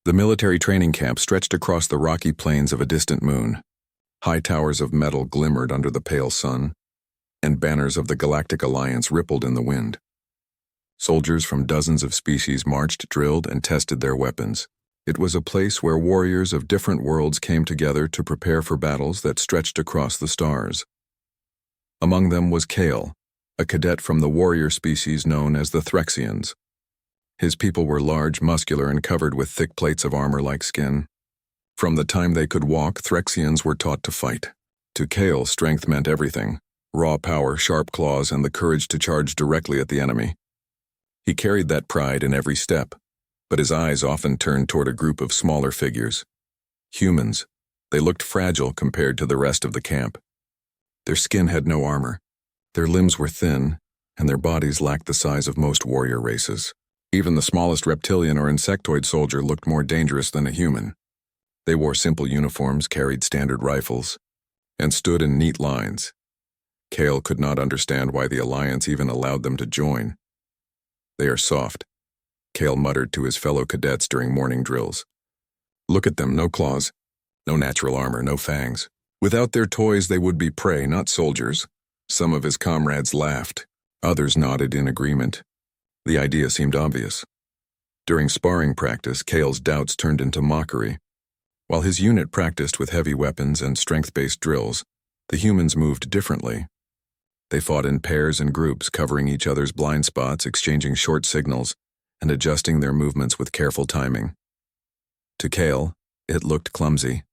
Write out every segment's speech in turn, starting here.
The military training camp stretched across the rocky plains of a distant moon. High towers of metal glimmered under the pale sun, and banners of the Galactic Alliance rippled in the wind. Soldiers from dozens of species marched, drilled, and tested their weapons. It was a place where warriors of different worlds came together to prepare for battles that stretched across the stars. Among them was Kale, a cadet from the warrior species known as the Threxians. His people were large, muscular, and covered with thick plates of armor like skin. From the time they could walk, Threxians were taught to fight. To Kale, strength meant everything: raw power, sharp claws, and the courage to charge directly at the enemy. He carried that pride in every step, but his eyes often turned toward a group of smaller figures. Humans. They looked fragile compared to the rest of the camp. Their skin had no armor. Their limbs were thin, and their bodies lacked the size of most warrior races. Even the smallest reptilian or insectoid soldier looked more dangerous than a human. They wore simple uniforms, carried standard rifles, and stood in neat lines. Kale could not understand why the Alliance even allowed them to join. "They are soft," Kale muttered to his fellow cadets during morning drills. "Look at them, no claws, no natural armor, no fangs. Without their toys they would be prey, not soldiers." Some of his comrades laughed. Others nodded in agreement. The idea seemed obvious. During sparring practice, Kale's doubts turned into mockery. While his unit practiced with heavy weapons and strength-based drills, the humans moved differently. They fought in pairs and groups, covering each other's blind spots, exchanging short signals, and adjusting their movements with careful timing. To Kale, it looked clumsy.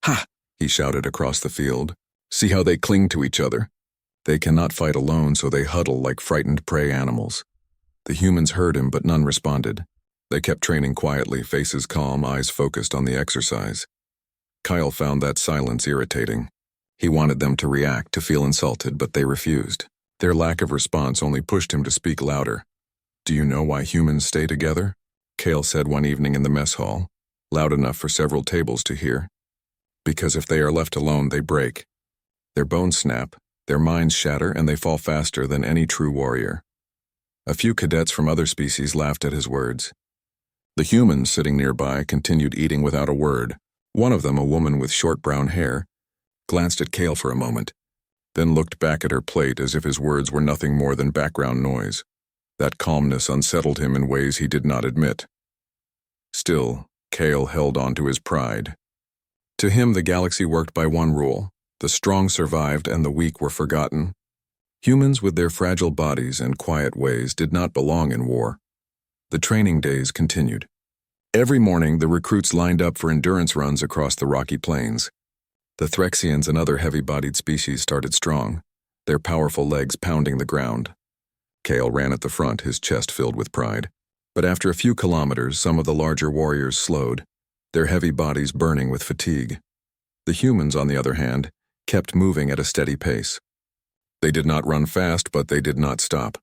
"Ha!" he shouted across the field. "See how they cling to each other? They cannot fight alone, so they huddle like frightened prey animals." The humans heard him, but none responded. They kept training quietly, faces calm, eyes focused on the exercise. Kyle found that silence irritating. He wanted them to react, to feel insulted, but they refused. Their lack of response only pushed him to speak louder. "Do you know why humans stay together?" Kale said one evening in the mess hall, loud enough for several tables to hear. "Because if they are left alone, they break. Their bones snap, their minds shatter, and they fall faster than any true warrior." A few cadets from other species laughed at his words. The humans sitting nearby continued eating without a word. One of them, a woman with short brown hair, glanced at Kale for a moment, then looked back at her plate as if his words were nothing more than background noise. That calmness unsettled him in ways he did not admit. Still, Kale held on to his pride. To him, the galaxy worked by one rule: the strong survived and the weak were forgotten. Humans with their fragile bodies and quiet ways did not belong in war. The training days continued. Every morning, the recruits lined up for endurance runs across the rocky plains. The Threxians and other heavy-bodied species started strong, their powerful legs pounding the ground. Kale ran at the front, his chest filled with pride. But after a few kilometers, some of the larger warriors slowed, their heavy bodies burning with fatigue. The humans, on the other hand, kept moving at a steady pace. They did not run fast, but they did not stop.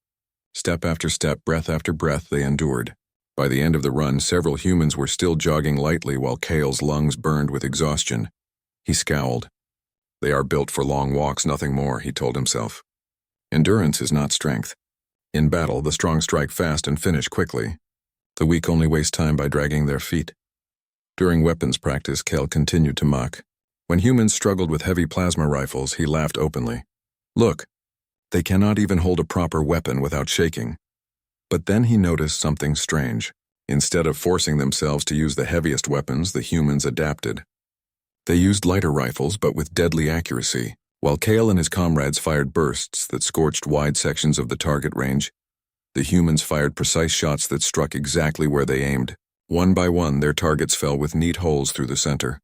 Step after step, breath after breath, they endured. By the end of the run, several humans were still jogging lightly while Kale's lungs burned with exhaustion. He scowled. "They are built for long walks, nothing more," he told himself. Endurance is not strength. In battle, the strong strike fast and finish quickly. The weak only waste time by dragging their feet. During weapons practice, Kale continued to mock. When humans struggled with heavy plasma rifles, he laughed openly. "Look, they cannot even hold a proper weapon without shaking." But then he noticed something strange. Instead of forcing themselves to use the heaviest weapons, the humans adapted. They used lighter rifles, but with deadly accuracy. While Kale and his comrades fired bursts that scorched wide sections of the target range, the humans fired precise shots that struck exactly where they aimed. One by one, their targets fell with neat holes through the center.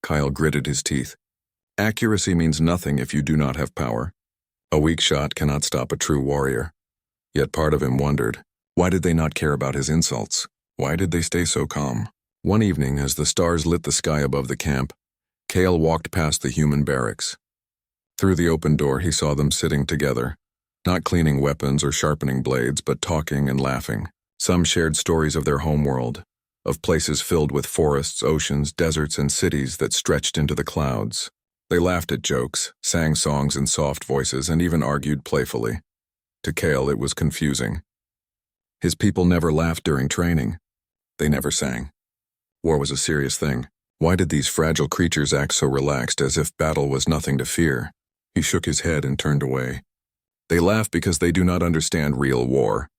Kyle gritted his teeth. Accuracy means nothing if you do not have power. A weak shot cannot stop a true warrior. Yet part of him wondered, why did they not care about his insults? Why did they stay so calm? One evening, as the stars lit the sky above the camp, Kale walked past the human barracks. Through the open door, he saw them sitting together, not cleaning weapons or sharpening blades, but talking and laughing. Some shared stories of their homeworld, of places filled with forests, oceans, deserts, and cities that stretched into the clouds. They laughed at jokes, sang songs in soft voices, and even argued playfully. To Kale, it was confusing. His people never laughed during training. They never sang. War was a serious thing. Why did these fragile creatures act so relaxed, as if battle was nothing to fear? He shook his head and turned away. They laugh because they do not understand real war.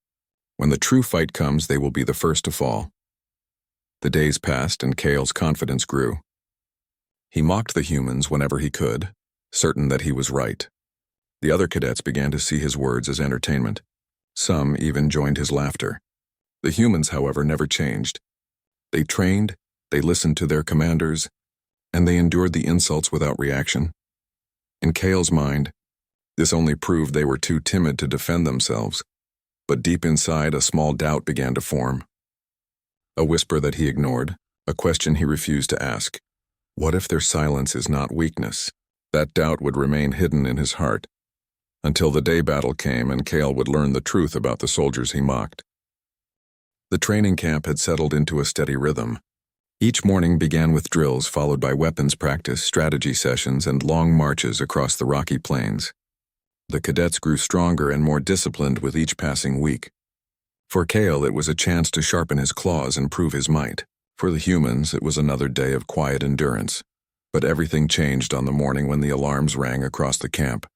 When the true fight comes, they will be the first to fall. The days passed and Kale's confidence grew. He mocked the humans whenever he could, certain that he was right. The other cadets began to see his words as entertainment. Some even joined his laughter. The humans, however, never changed. They trained, they listened to their commanders, and they endured the insults without reaction. In Kale's mind, this only proved they were too timid to defend themselves, but deep inside a small doubt began to form. A whisper that he ignored, a question he refused to ask. What if their silence is not weakness? That doubt would remain hidden in his heart, until the day battle came and Kale would learn the truth about the soldiers he mocked. The training camp had settled into a steady rhythm. Each morning began with drills followed by weapons practice, strategy sessions, and long marches across the rocky plains. The cadets grew stronger and more disciplined with each passing week. For Kale, it was a chance to sharpen his claws and prove his might. For the humans, it was another day of quiet endurance. But everything changed on the morning when the alarms rang across the camp.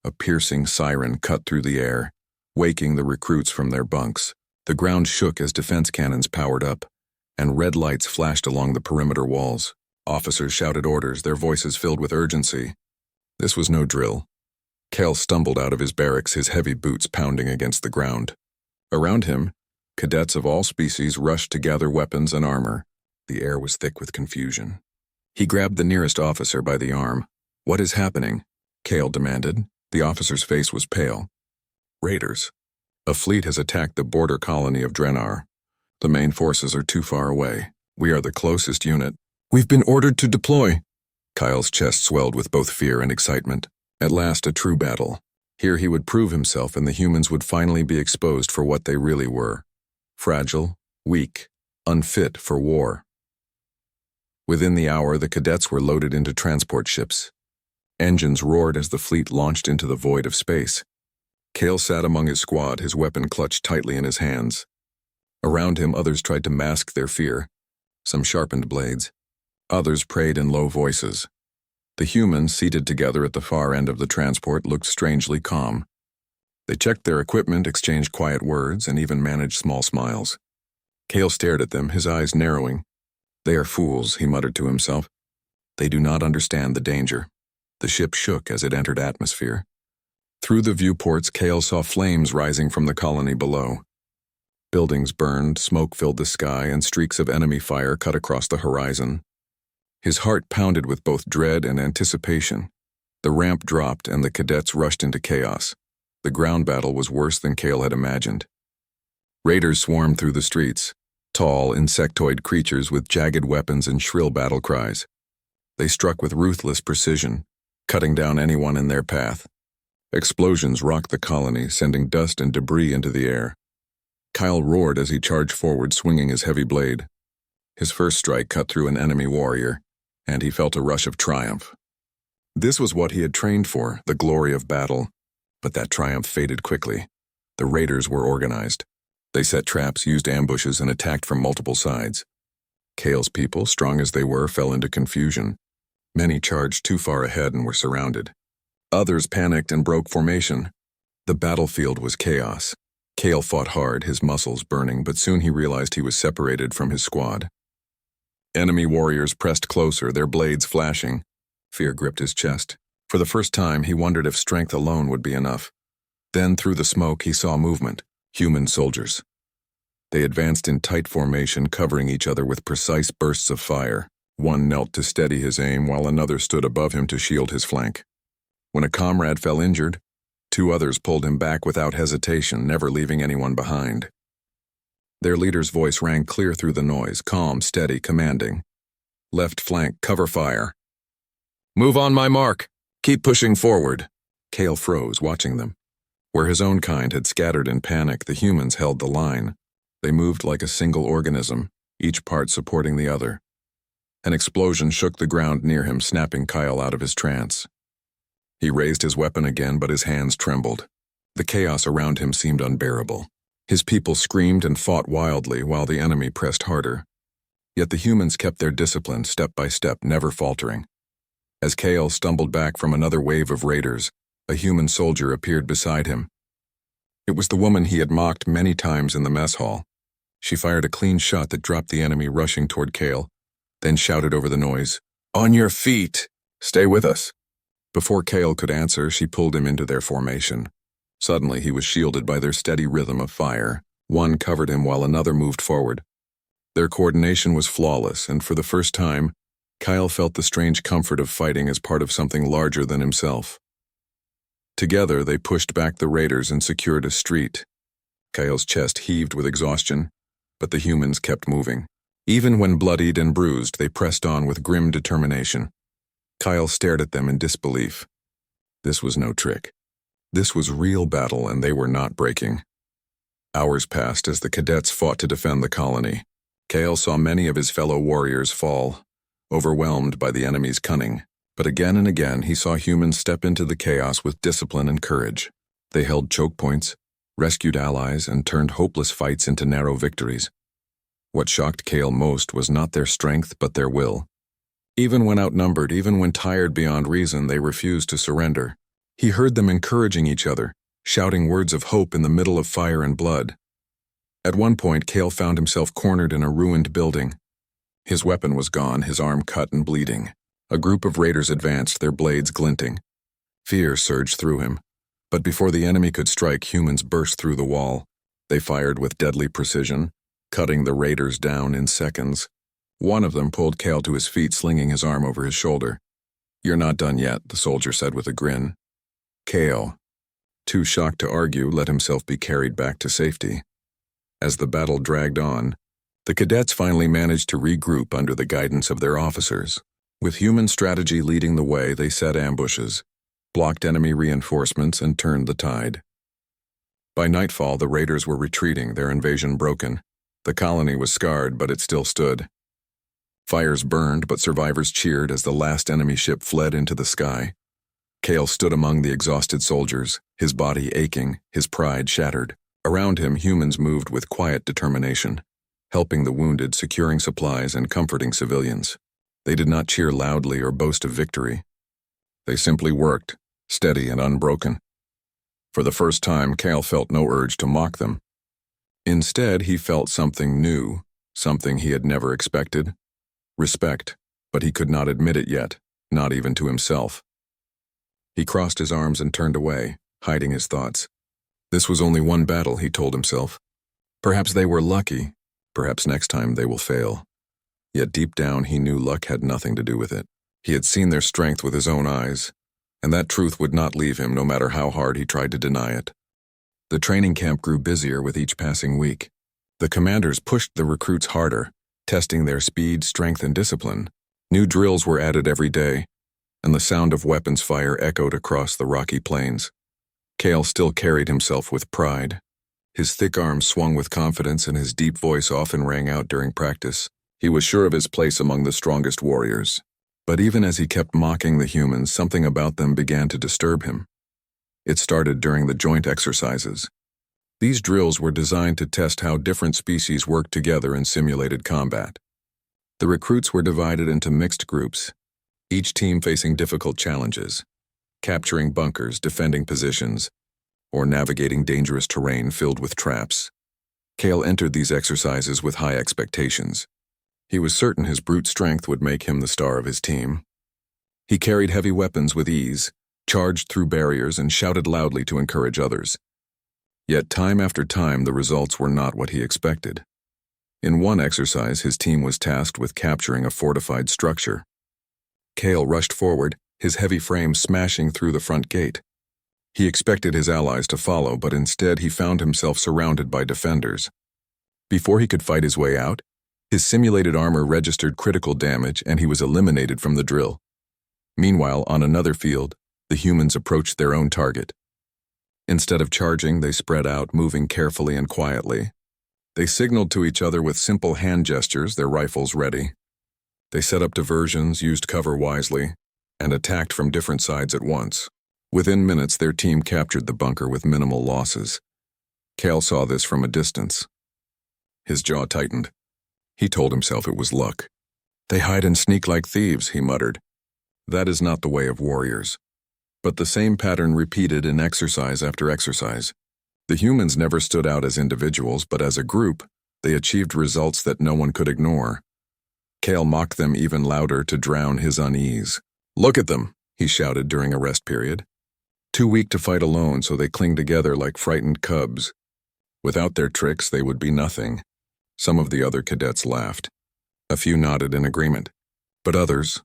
A piercing siren cut through the air, waking the recruits from their bunks. The ground shook as defense cannons powered up, and red lights flashed along the perimeter walls. Officers shouted orders, their voices filled with urgency. This was no drill. Kale stumbled out of his barracks, his heavy boots pounding against the ground. Around him, cadets of all species rushed to gather weapons and armor. The air was thick with confusion. He grabbed the nearest officer by the arm. "What is happening?" Kale demanded. The officer's face was pale. "Raiders. A fleet has attacked the border colony of Drenar. The main forces are too far away. We are the closest unit. We've been ordered to deploy." Kyle's chest swelled with both fear and excitement. At last, a true battle. Here he would prove himself, and the humans would finally be exposed for what they really were. Fragile, weak, unfit for war. Within the hour, the cadets were loaded into transport ships. Engines roared as the fleet launched into the void of space. Kale sat among his squad, his weapon clutched tightly in his hands. Around him, others tried to mask their fear. Some sharpened blades. Others prayed in low voices. The humans, seated together at the far end of the transport, looked strangely calm. They checked their equipment, exchanged quiet words, and even managed small smiles. Kale stared at them, his eyes narrowing. "They are fools," he muttered to himself. "They do not understand the danger." The ship shook as it entered atmosphere. Through the viewports, Kale saw flames rising from the colony below. Buildings burned, smoke filled the sky, and streaks of enemy fire cut across the horizon. His heart pounded with both dread and anticipation. The ramp dropped and the cadets rushed into chaos. The ground battle was worse than Kale had imagined. Raiders swarmed through the streets, tall, insectoid creatures with jagged weapons and shrill battle cries. They struck with ruthless precision, cutting down anyone in their path. Explosions rocked the colony, sending dust and debris into the air. Kyle roared as he charged forward, swinging his heavy blade. His first strike cut through an enemy warrior, and he felt a rush of triumph. This was what he had trained for, the glory of battle. But that triumph faded quickly. The raiders were organized. They set traps, used ambushes, and attacked from multiple sides. Kale's people, strong as they were, fell into confusion. Many charged too far ahead and were surrounded. Others panicked and broke formation. The battlefield was chaos. Kale fought hard, his muscles burning, but soon he realized he was separated from his squad. Enemy warriors pressed closer, their blades flashing. Fear gripped his chest. For the first time, he wondered if strength alone would be enough. Then, through the smoke, he saw movement. Human soldiers. They advanced in tight formation, covering each other with precise bursts of fire. One knelt to steady his aim, while another stood above him to shield his flank. When a comrade fell injured, 2 others pulled him back without hesitation, never leaving anyone behind. Their leader's voice rang clear through the noise, calm, steady, commanding. "Left flank, cover fire. Move on my mark. Keep pushing forward." Kale froze, watching them. Where his own kind had scattered in panic, the humans held the line. They moved like a single organism, each part supporting the other. An explosion shook the ground near him, snapping Kyle out of his trance. He raised his weapon again, but his hands trembled. The chaos around him seemed unbearable. His people screamed and fought wildly while the enemy pressed harder. Yet the humans kept their discipline step by step, never faltering. As Kale stumbled back from another wave of raiders, a human soldier appeared beside him. It was the woman he had mocked many times in the mess hall. She fired a clean shot that dropped the enemy rushing toward Kale, then shouted over the noise, "On your feet! Stay with us!" Before Kale could answer, she pulled him into their formation. Suddenly, he was shielded by their steady rhythm of fire. One covered him while another moved forward. Their coordination was flawless, and for the first time, Kyle felt the strange comfort of fighting as part of something larger than himself. Together, they pushed back the raiders and secured a street. Kyle's chest heaved with exhaustion, but the humans kept moving. Even when bloodied and bruised, they pressed on with grim determination. Kyle stared at them in disbelief. This was no trick. This was real battle, and they were not breaking. Hours passed as the cadets fought to defend the colony. Kale saw many of his fellow warriors fall, overwhelmed by the enemy's cunning. But again and again, he saw humans step into the chaos with discipline and courage. They held choke points, rescued allies, and turned hopeless fights into narrow victories. What shocked Kale most was not their strength, but their will. Even when outnumbered, even when tired beyond reason, they refused to surrender. He heard them encouraging each other, shouting words of hope in the middle of fire and blood. At one point, Kale found himself cornered in a ruined building. His weapon was gone, his arm cut and bleeding. A group of raiders advanced, their blades glinting. Fear surged through him. But before the enemy could strike, humans burst through the wall. They fired with deadly precision, cutting the raiders down in seconds. One of them pulled Kale to his feet, slinging his arm over his shoulder. "You're not done yet," the soldier said with a grin. Kale, too shocked to argue, let himself be carried back to safety. As the battle dragged on, the cadets finally managed to regroup under the guidance of their officers. With human strategy leading the way, they set ambushes, blocked enemy reinforcements, and turned the tide. By nightfall, the raiders were retreating, their invasion broken. The colony was scarred, but it still stood. Fires burned, but survivors cheered as the last enemy ship fled into the sky. Kale stood among the exhausted soldiers, his body aching, his pride shattered. Around him, humans moved with quiet determination, helping the wounded, securing supplies, and comforting civilians. They did not cheer loudly or boast of victory. They simply worked, steady and unbroken. For the first time, Kale felt no urge to mock them. Instead, he felt something new, something he had never expected. Respect, but he could not admit it yet, not even to himself. He crossed his arms and turned away, hiding his thoughts. This was only one battle, he told himself. Perhaps they were lucky, perhaps next time they will fail. Yet deep down he knew luck had nothing to do with it. He had seen their strength with his own eyes, and that truth would not leave him no matter how hard he tried to deny it. The training camp grew busier with each passing week. The commanders pushed the recruits harder, testing their speed, strength, and discipline. New drills were added every day, and the sound of weapons fire echoed across the rocky plains. Kale still carried himself with pride. His thick arms swung with confidence, and his deep voice often rang out during practice. He was sure of his place among the strongest warriors. But even as he kept mocking the humans, something about them began to disturb him. It started during the joint exercises. These drills were designed to test how different species worked together in simulated combat. The recruits were divided into mixed groups, each team facing difficult challenges, capturing bunkers, defending positions, or navigating dangerous terrain filled with traps. Kale entered these exercises with high expectations. He was certain his brute strength would make him the star of his team. He carried heavy weapons with ease, charged through barriers, and shouted loudly to encourage others. Yet time after time, the results were not what he expected. In one exercise, his team was tasked with capturing a fortified structure. Kale rushed forward, his heavy frame smashing through the front gate. He expected his allies to follow, but instead he found himself surrounded by defenders. Before he could fight his way out, his simulated armor registered critical damage and he was eliminated from the drill. Meanwhile, on another field, the humans approached their own target. Instead of charging, they spread out, moving carefully and quietly. They signaled to each other with simple hand gestures, their rifles ready. They set up diversions, used cover wisely, and attacked from different sides at once. Within minutes, their team captured the bunker with minimal losses. Kale saw this from a distance. His jaw tightened. He told himself it was luck. They hide and sneak like thieves, he muttered. That is not the way of warriors. But the same pattern repeated in exercise after exercise. The humans never stood out as individuals, but as a group, they achieved results that no one could ignore. Kale mocked them even louder to drown his unease. Look at them, he shouted during a rest period. Too weak to fight alone, so they cling together like frightened cubs. Without their tricks, they would be nothing. Some of the other cadets laughed. A few nodded in agreement. But others,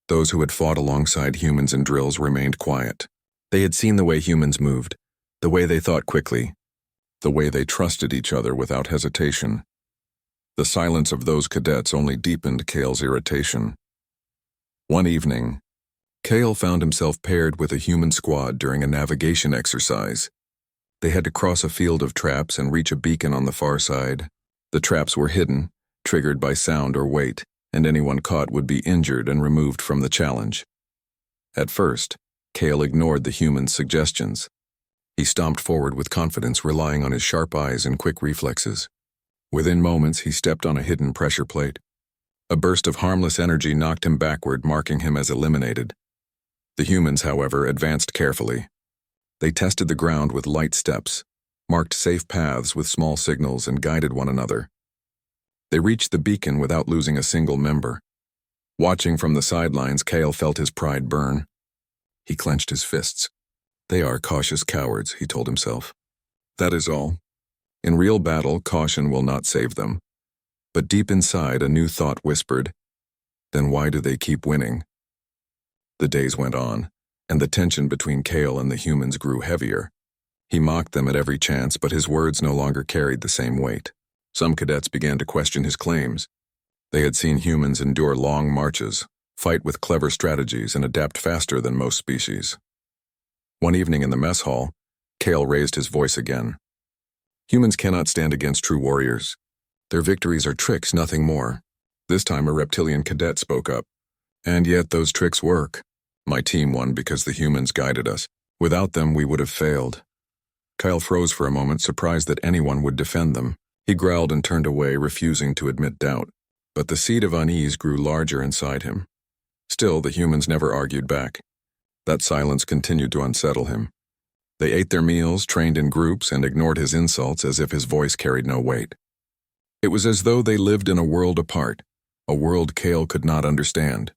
those who had fought alongside humans in drills, remained quiet. They had seen the way humans moved, the way they thought quickly, the way they trusted each other without hesitation. The silence of those cadets only deepened Kale's irritation. One evening, Kale found himself paired with a human squad during a navigation exercise. They had to cross a field of traps and reach a beacon on the far side. The traps were hidden, triggered by sound or weight, and anyone caught would be injured and removed from the challenge. At first, Kale ignored the human's suggestions. He stomped forward with confidence, relying on his sharp eyes and quick reflexes. Within moments, he stepped on a hidden pressure plate. A burst of harmless energy knocked him backward, marking him as eliminated. The humans, however, advanced carefully. They tested the ground with light steps, marked safe paths with small signals, and guided one another. They reached the beacon without losing a single member. Watching from the sidelines, Kale felt his pride burn. He clenched his fists. They are cautious cowards, he told himself. That is all. In real battle, caution will not save them. But deep inside, a new thought whispered, then why do they keep winning? The days went on, and the tension between Kale and the humans grew heavier. He mocked them at every chance, but his words no longer carried the same weight. Some cadets began to question his claims. They had seen humans endure long marches, fight with clever strategies, and adapt faster than most species. One evening in the mess hall, Kale raised his voice again. Humans cannot stand against true warriors. Their victories are tricks, nothing more. This time a reptilian cadet spoke up. And yet those tricks work. My team won because the humans guided us. Without them, we would have failed. Kyle froze for a moment, surprised that anyone would defend them. He growled and turned away, refusing to admit doubt. But the seed of unease grew larger inside him. Still, the humans never argued back. That silence continued to unsettle him. They ate their meals, trained in groups, and ignored his insults as if his voice carried no weight. It was as though they lived in a world apart, a world Kale could not understand.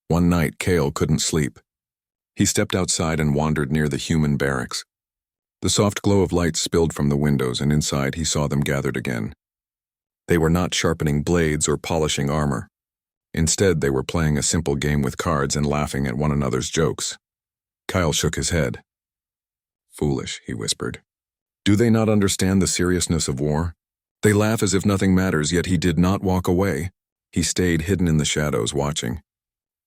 One night, Kale couldn't sleep. He stepped outside and wandered near the human barracks. The soft glow of light spilled from the windows, and inside he saw them gathered again. They were not sharpening blades or polishing armor. Instead, they were playing a simple game with cards and laughing at one another's jokes. Kyle shook his head. Foolish, he whispered. Do they not understand the seriousness of war? They laugh as if nothing matters, yet he did not walk away. He stayed hidden in the shadows, watching.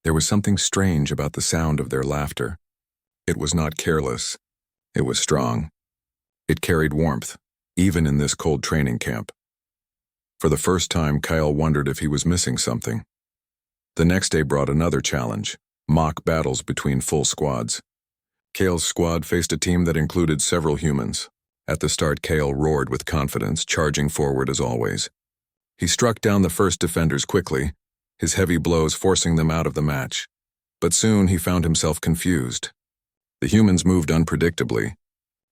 There was something strange about the sound of their laughter. It was not careless. It was strong. It carried warmth, even in this cold training camp. For the first time, Kyle wondered if he was missing something. The next day brought another challenge, mock battles between full squads. Kale's squad faced a team that included several humans. At the start, Kale roared with confidence, charging forward as always. He struck down the first defenders quickly, his heavy blows forcing them out of the match. But soon he found himself confused. The humans moved unpredictably.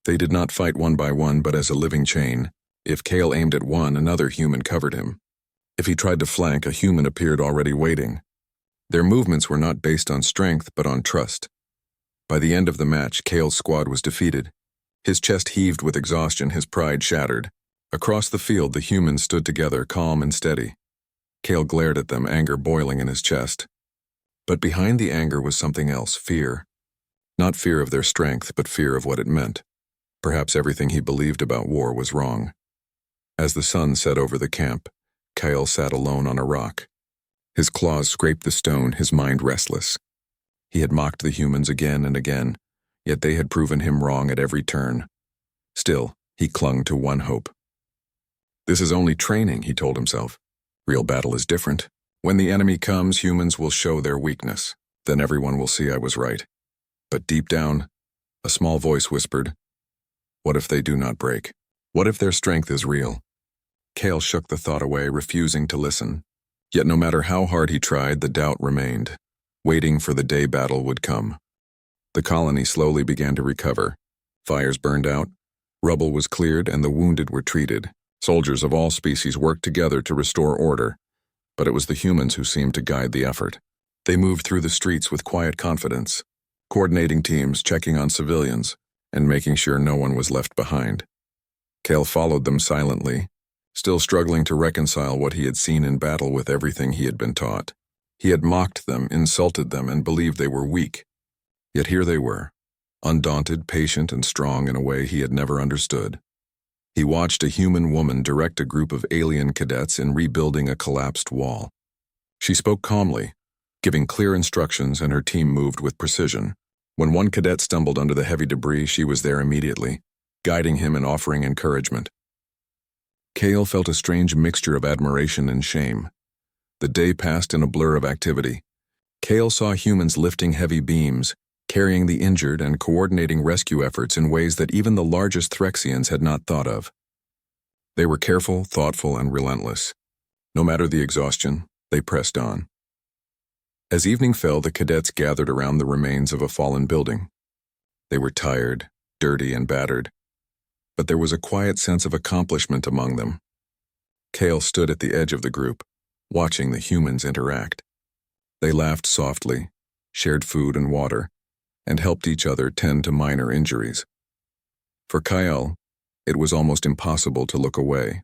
They did not fight one by one, but as a living chain. If Kale aimed at one, another human covered him. If he tried to flank, a human appeared already waiting. Their movements were not based on strength, but on trust. By the end of the match, Kale's squad was defeated. His chest heaved with exhaustion, his pride shattered. Across the field, the humans stood together, calm and steady. Kale glared at them, anger boiling in his chest. But behind the anger was something else, fear. Not fear of their strength, but fear of what it meant. Perhaps everything he believed about war was wrong. As the sun set over the camp, Kale sat alone on a rock. His claws scraped the stone, his mind restless. He had mocked the humans again and again, yet they had proven him wrong at every turn. Still, he clung to one hope. This is only training, he told himself. Real battle is different. When the enemy comes, humans will show their weakness. Then everyone will see I was right. But deep down, a small voice whispered, what if they do not break? What if their strength is real? Kale shook the thought away, refusing to listen. Yet no matter how hard he tried, the doubt remained, waiting for the day battle would come. The colony slowly began to recover. Fires burned out, rubble was cleared, and the wounded were treated. Soldiers of all species worked together to restore order, but it was the humans who seemed to guide the effort. They moved through the streets with quiet confidence, coordinating teams, checking on civilians, and making sure no one was left behind. Kale followed them silently, still struggling to reconcile what he had seen in battle with everything he had been taught. He had mocked them, insulted them, and believed they were weak. Yet here they were, undaunted, patient, and strong in a way he had never understood. He watched a human woman direct a group of alien cadets in rebuilding a collapsed wall. She spoke calmly, giving clear instructions, and her team moved with precision. When one cadet stumbled under the heavy debris, she was there immediately, guiding him and offering encouragement. Kale felt a strange mixture of admiration and shame. The day passed in a blur of activity. Kale saw humans lifting heavy beams, carrying the injured, and coordinating rescue efforts in ways that even the largest Threxians had not thought of. They were careful, thoughtful, and relentless. No matter the exhaustion, they pressed on. As evening fell, the cadets gathered around the remains of a fallen building. They were tired, dirty, and battered, but there was a quiet sense of accomplishment among them. Kale stood at the edge of the group, watching the humans interact. They laughed softly, shared food and water, and helped each other tend to minor injuries. For Kyle, it was almost impossible to look away.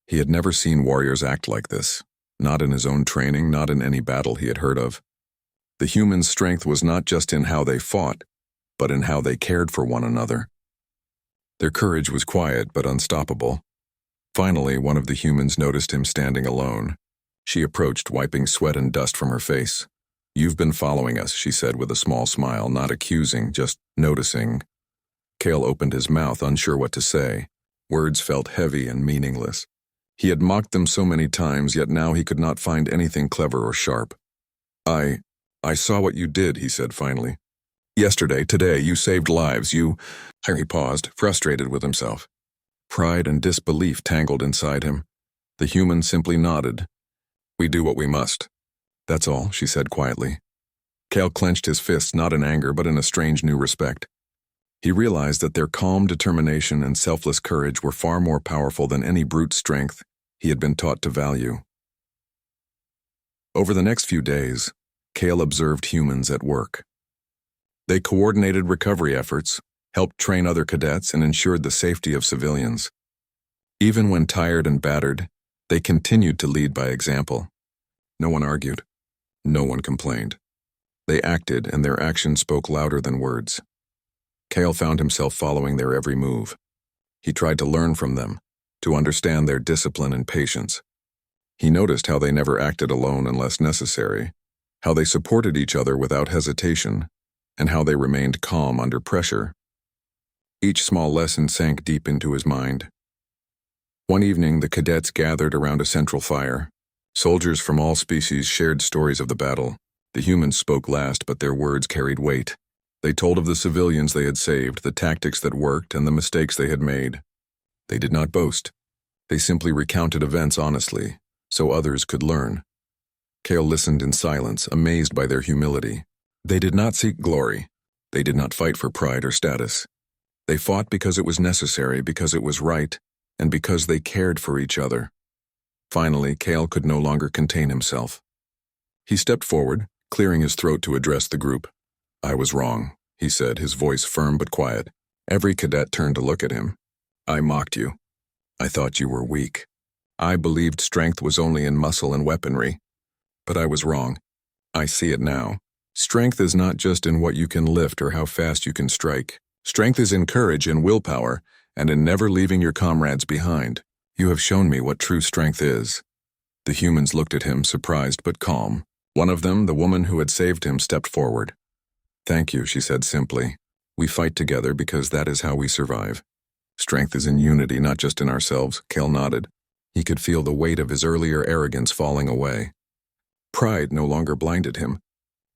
He had never seen warriors act like this, not in his own training, not in any battle he had heard of. The humans' strength was not just in how they fought, but in how they cared for one another. Their courage was quiet but unstoppable. Finally, one of the humans noticed him standing alone. She approached, wiping sweat and dust from her face. "You've been following us," she said with a small smile, not accusing, just noticing. Kale opened his mouth, unsure what to say. Words felt heavy and meaningless. He had mocked them so many times, yet now he could not find anything clever or sharp. I saw what you did," he said finally. "Yesterday, today, you saved lives, you—" He paused, frustrated with himself. Pride and disbelief tangled inside him. The human simply nodded. "We do what we must. That's all," she said quietly. Kale clenched his fists, not in anger, but in a strange new respect. He realized that their calm determination and selfless courage were far more powerful than any brute strength he had been taught to value. Over the next few days, Kale observed humans at work. They coordinated recovery efforts, helped train other cadets, and ensured the safety of civilians. Even when tired and battered, they continued to lead by example. No one argued. No one complained. They acted, and their actions spoke louder than words. Kale found himself following their every move. He tried to learn from them, to understand their discipline and patience. He noticed how they never acted alone unless necessary, how they supported each other without hesitation, and how they remained calm under pressure. Each small lesson sank deep into his mind. One evening, the cadets gathered around a central fire. Soldiers from all species shared stories of the battle. The humans spoke last, but their words carried weight. They told of the civilians they had saved, the tactics that worked, and the mistakes they had made. They did not boast. They simply recounted events honestly, so others could learn. Kale listened in silence, amazed by their humility. They did not seek glory. They did not fight for pride or status. They fought because it was necessary, because it was right, and because they cared for each other. Finally, Kale could no longer contain himself. He stepped forward, clearing his throat to address the group. "I was wrong," he said, his voice firm but quiet. Every cadet turned to look at him. "I mocked you. I thought you were weak. I believed strength was only in muscle and weaponry. But I was wrong. I see it now. Strength is not just in what you can lift or how fast you can strike. Strength is in courage and willpower, and in never leaving your comrades behind. You have shown me what true strength is." The humans looked at him, surprised but calm. One of them, the woman who had saved him, stepped forward. "Thank you," she said simply. "We fight together because that is how we survive. Strength is in unity, not just in ourselves." Kale nodded. He could feel the weight of his earlier arrogance falling away. Pride no longer blinded him.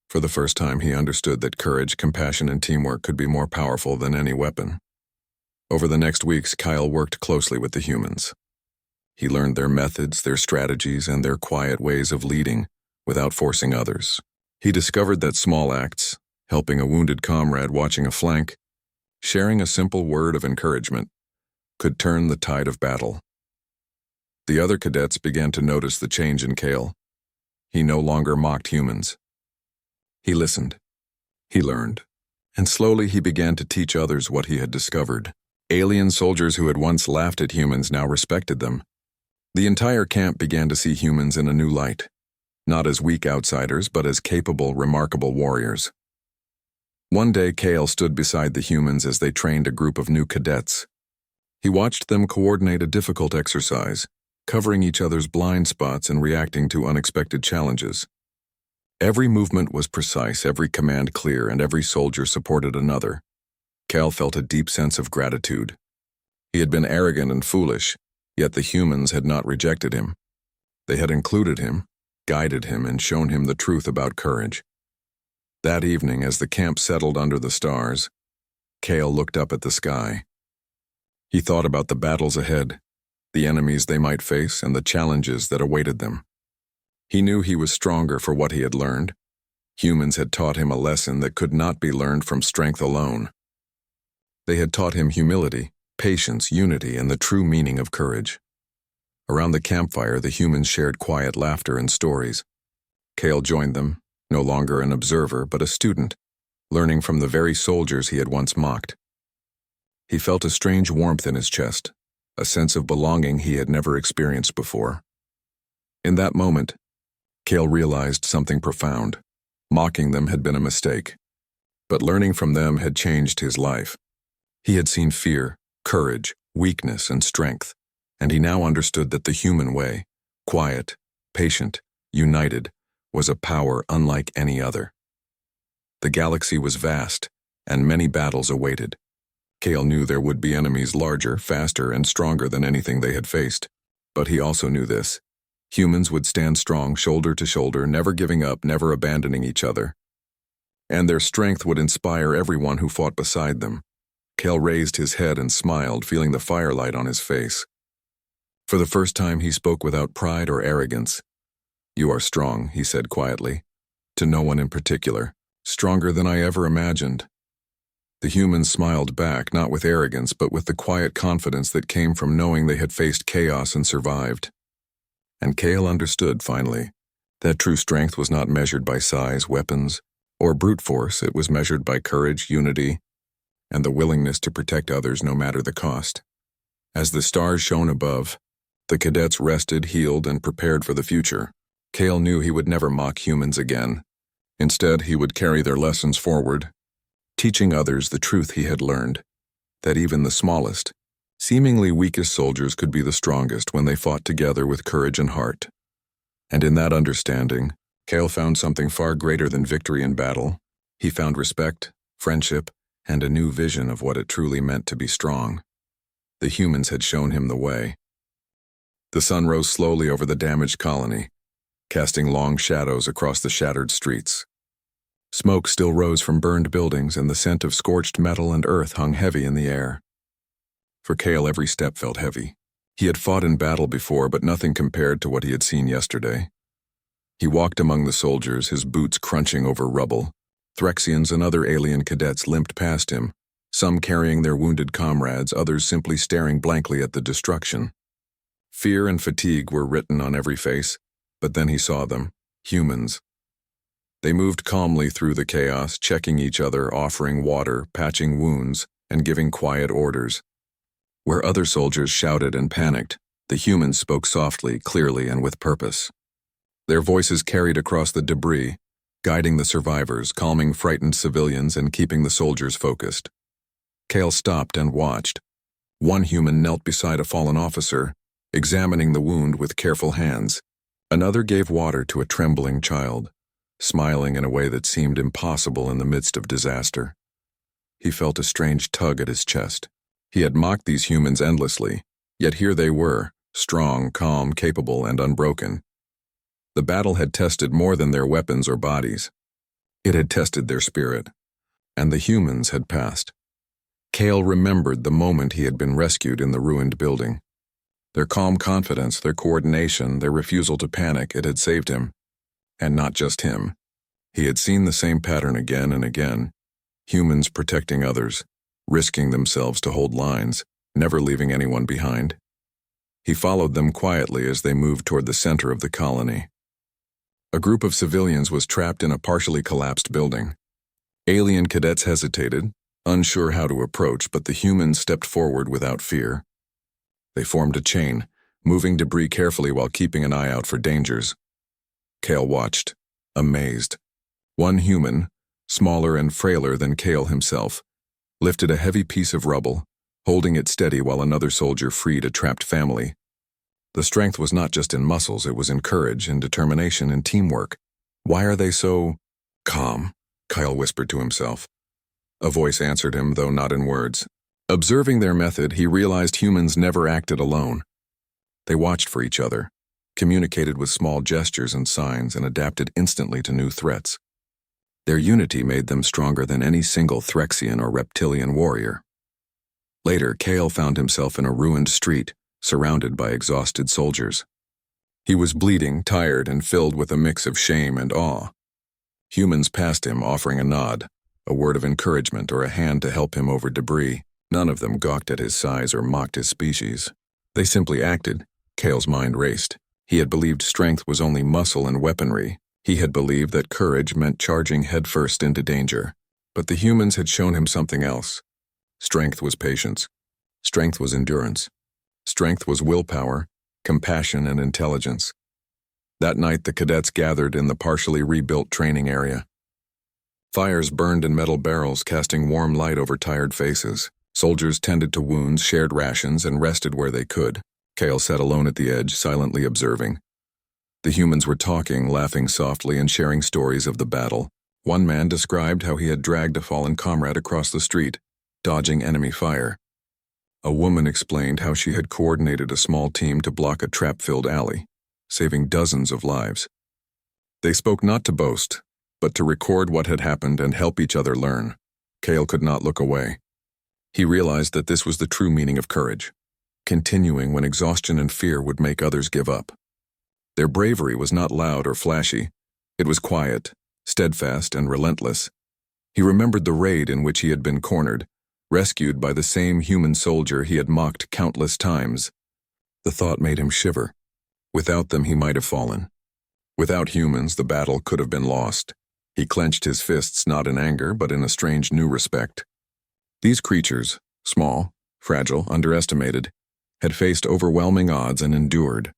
For the first time, he understood that courage, compassion, and teamwork could be more powerful than any weapon. Over the next weeks, Kyle worked closely with the humans. He learned their methods, their strategies, and their quiet ways of leading without forcing others. He discovered that small acts, helping a wounded comrade watching a flank, sharing a simple word of encouragement, could turn the tide of battle. The other cadets began to notice the change in Cale. He no longer mocked humans. He listened. He learned. And slowly he began to teach others what he had discovered. Alien soldiers who had once laughed at humans now respected them. The entire camp began to see humans in a new light, not as weak outsiders, but as capable, remarkable warriors. One day, Cale stood beside the humans as they trained a group of new cadets. He watched them coordinate a difficult exercise, covering each other's blind spots and reacting to unexpected challenges. Every movement was precise, every command clear, and every soldier supported another. Cale felt a deep sense of gratitude. He had been arrogant and foolish, yet the humans had not rejected him. They had included him, guided him, and shown him the truth about courage. That evening, as the camp settled under the stars, Cale looked up at the sky. He thought about the battles ahead, the enemies they might face, and the challenges that awaited them. He knew he was stronger for what he had learned. Humans had taught him a lesson that could not be learned from strength alone. They had taught him humility, patience, unity, and the true meaning of courage. Around the campfire, the humans shared quiet laughter and stories. Cale joined them, no longer an observer, but a student, learning from the very soldiers he had once mocked. He felt a strange warmth in his chest, a sense of belonging he had never experienced before. In that moment, Cale realized something profound. Mocking them had been a mistake, but learning from them had changed his life. He had seen fear, courage, weakness, and strength, and he now understood that the human way, quiet, patient, united, was a power unlike any other. The galaxy was vast, and many battles awaited. Cale knew there would be enemies larger, faster, and stronger than anything they had faced, but he also knew this. Humans would stand strong, shoulder to shoulder, never giving up, never abandoning each other. And their strength would inspire everyone who fought beside them. Cale raised his head and smiled, feeling the firelight on his face. For the first time, he spoke without pride or arrogance. "You are strong," he said quietly, to no one in particular, "stronger than I ever imagined." The humans smiled back, not with arrogance, but with the quiet confidence that came from knowing they had faced chaos and survived. And Cale understood, finally, that true strength was not measured by size, weapons, or brute force. It was measured by courage, unity, and the willingness to protect others no matter the cost. As the stars shone above, the cadets rested, healed, and prepared for the future. Cale knew he would never mock humans again. Instead, he would carry their lessons forward, teaching others the truth he had learned, that even the smallest, seemingly weakest soldiers could be the strongest when they fought together with courage and heart. And in that understanding, Cale found something far greater than victory in battle. He found respect, friendship, and a new vision of what it truly meant to be strong. The humans had shown him the way. The sun rose slowly over the damaged colony, casting long shadows across the shattered streets. Smoke still rose from burned buildings, and the scent of scorched metal and earth hung heavy in the air. For Cale, every step felt heavy. He had fought in battle before, but nothing compared to what he had seen yesterday. He walked among the soldiers, his boots crunching over rubble. Threxians and other alien cadets limped past him, some carrying their wounded comrades, others simply staring blankly at the destruction. Fear and fatigue were written on every face, but then he saw them, humans. They moved calmly through the chaos, checking each other, offering water, patching wounds, and giving quiet orders. Where other soldiers shouted and panicked, the humans spoke softly, clearly, and with purpose. Their voices carried across the debris, guiding the survivors, calming frightened civilians, and keeping the soldiers focused. Cale stopped and watched. One human knelt beside a fallen officer, examining the wound with careful hands. Another gave water to a trembling child, smiling in a way that seemed impossible in the midst of disaster. He felt a strange tug at his chest. He had mocked these humans endlessly, yet here they were, strong, calm, capable, and unbroken. The battle had tested more than their weapons or bodies. It had tested their spirit, and the humans had passed. Cale remembered the moment he had been rescued in the ruined building. Their calm confidence, their coordination, their refusal to panic, it had saved him. And not just him. He had seen the same pattern again and again. Humans protecting others, risking themselves to hold lines, never leaving anyone behind. He followed them quietly as they moved toward the center of the colony. A group of civilians was trapped in a partially collapsed building. Alien cadets hesitated, unsure how to approach, but the humans stepped forward without fear. They formed a chain, moving debris carefully while keeping an eye out for dangers. Kale watched, amazed. One human, smaller and frailer than Kale himself, lifted a heavy piece of rubble, holding it steady while another soldier freed a trapped family. The strength was not just in muscles, it was in courage, in determination, in teamwork. Why are they so calm? Kyle whispered to himself. A voice answered him, though not in words. Observing their method, he realized humans never acted alone. They watched for each other, communicated with small gestures and signs, and adapted instantly to new threats. Their unity made them stronger than any single Threxian or reptilian warrior. Later, Kale found himself in a ruined street, surrounded by exhausted soldiers. He was bleeding, tired, and filled with a mix of shame and awe. Humans passed him, offering a nod, a word of encouragement, or a hand to help him over debris. None of them gawked at his size or mocked his species. They simply acted. Kale's mind raced. He had believed strength was only muscle and weaponry. He had believed that courage meant charging headfirst into danger. But the humans had shown him something else. Strength was patience. Strength was endurance. Strength was willpower, compassion, and intelligence. That night, the cadets gathered in the partially rebuilt training area. Fires burned in metal barrels, casting warm light over tired faces. Soldiers tended to wounds, shared rations, and rested where they could. Kale sat alone at the edge, silently observing. The humans were talking, laughing softly, and sharing stories of the battle. One man described how he had dragged a fallen comrade across the street, dodging enemy fire. A woman explained how she had coordinated a small team to block a trap-filled alley, saving dozens of lives. They spoke not to boast, but to record what had happened and help each other learn. Kale could not look away. He realized that this was the true meaning of courage, continuing when exhaustion and fear would make others give up. Their bravery was not loud or flashy. It was quiet, steadfast, and relentless. He remembered the raid in which he had been cornered, rescued by the same human soldier he had mocked countless times. The thought made him shiver. Without them, he might have fallen. Without humans, the battle could have been lost. He clenched his fists not in anger, but in a strange new respect. These creatures, small, fragile, underestimated, had faced overwhelming odds and endured.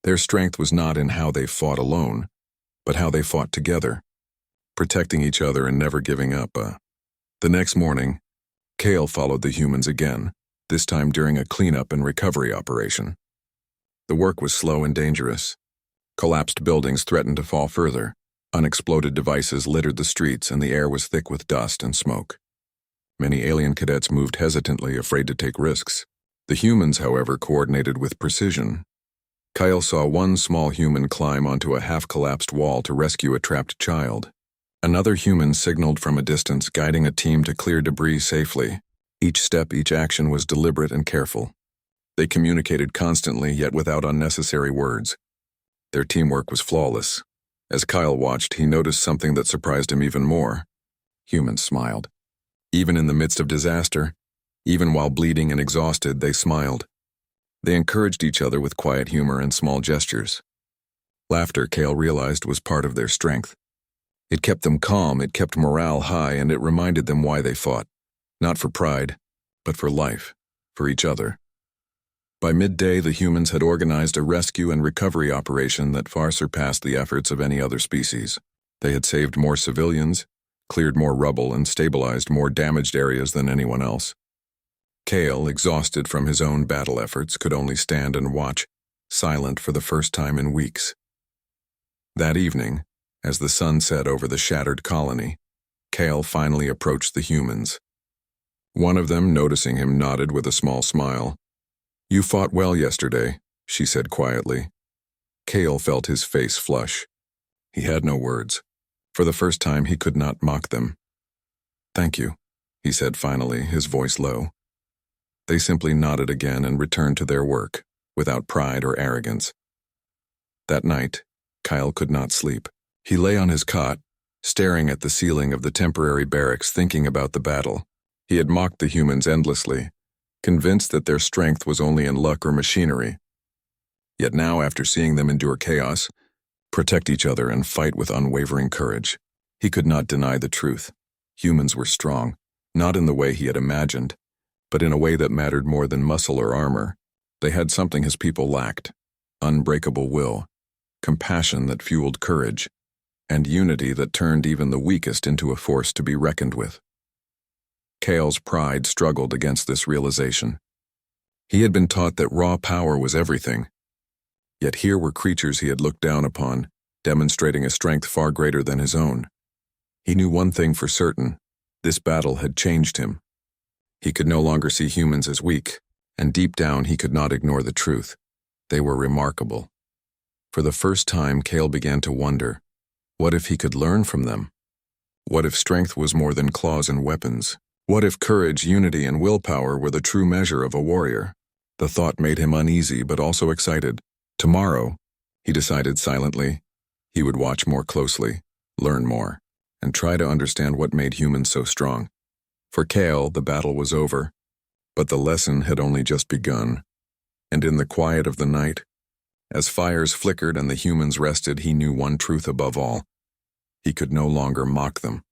Their strength was not in how they fought alone, but how they fought together, protecting each other and never giving up. The next morning, Kale followed the humans again, this time during a cleanup and recovery operation. The work was slow and dangerous. Collapsed buildings threatened to fall further. Unexploded devices littered the streets, and the air was thick with dust and smoke. Many alien cadets moved hesitantly, afraid to take risks. The humans, however, coordinated with precision. Kyle saw one small human climb onto a half-collapsed wall to rescue a trapped child. Another human signaled from a distance, guiding a team to clear debris safely. Each step, each action was deliberate and careful. They communicated constantly, yet without unnecessary words. Their teamwork was flawless. As Kyle watched, he noticed something that surprised him even more. Humans smiled. Even in the midst of disaster, even while bleeding and exhausted, they smiled. They encouraged each other with quiet humor and small gestures. Laughter, Kale realized, was part of their strength. It kept them calm, it kept morale high, and it reminded them why they fought. Not for pride, but for life, for each other. By midday, the humans had organized a rescue and recovery operation that far surpassed the efforts of any other species. They had saved more civilians, cleared more rubble, and stabilized more damaged areas than anyone else. Kale, exhausted from his own battle efforts, could only stand and watch, silent for the first time in weeks. That evening, as the sun set over the shattered colony, Kale finally approached the humans. One of them, noticing him, nodded with a small smile. "You fought well yesterday," she said quietly. Kale felt his face flush. He had no words. For the first time, he could not mock them. "Thank you," he said finally, his voice low. They simply nodded again and returned to their work, without pride or arrogance. That night, Kyle could not sleep. He lay on his cot, staring at the ceiling of the temporary barracks, thinking about the battle. He had mocked the humans endlessly, convinced that their strength was only in luck or machinery. Yet now, after seeing them endure chaos, protect each other, and fight with unwavering courage, he could not deny the truth. Humans were strong, not in the way he had imagined, but in a way that mattered more than muscle or armor. They had something his people lacked: unbreakable will, compassion that fueled courage, and unity that turned even the weakest into a force to be reckoned with. Kale's pride struggled against this realization. He had been taught that raw power was everything, yet here were creatures he had looked down upon, demonstrating a strength far greater than his own. He knew one thing for certain: this battle had changed him. He could no longer see humans as weak, and deep down he could not ignore the truth. They were remarkable. For the first time, Kale began to wonder, what if he could learn from them? What if strength was more than claws and weapons? What if courage, unity, and willpower were the true measure of a warrior? The thought made him uneasy but also excited. Tomorrow, he decided silently, he would watch more closely, learn more, and try to understand what made humans so strong. For Kale, the battle was over, but the lesson had only just begun. And in the quiet of the night, as fires flickered and the humans rested, he knew one truth above all: he could no longer mock them.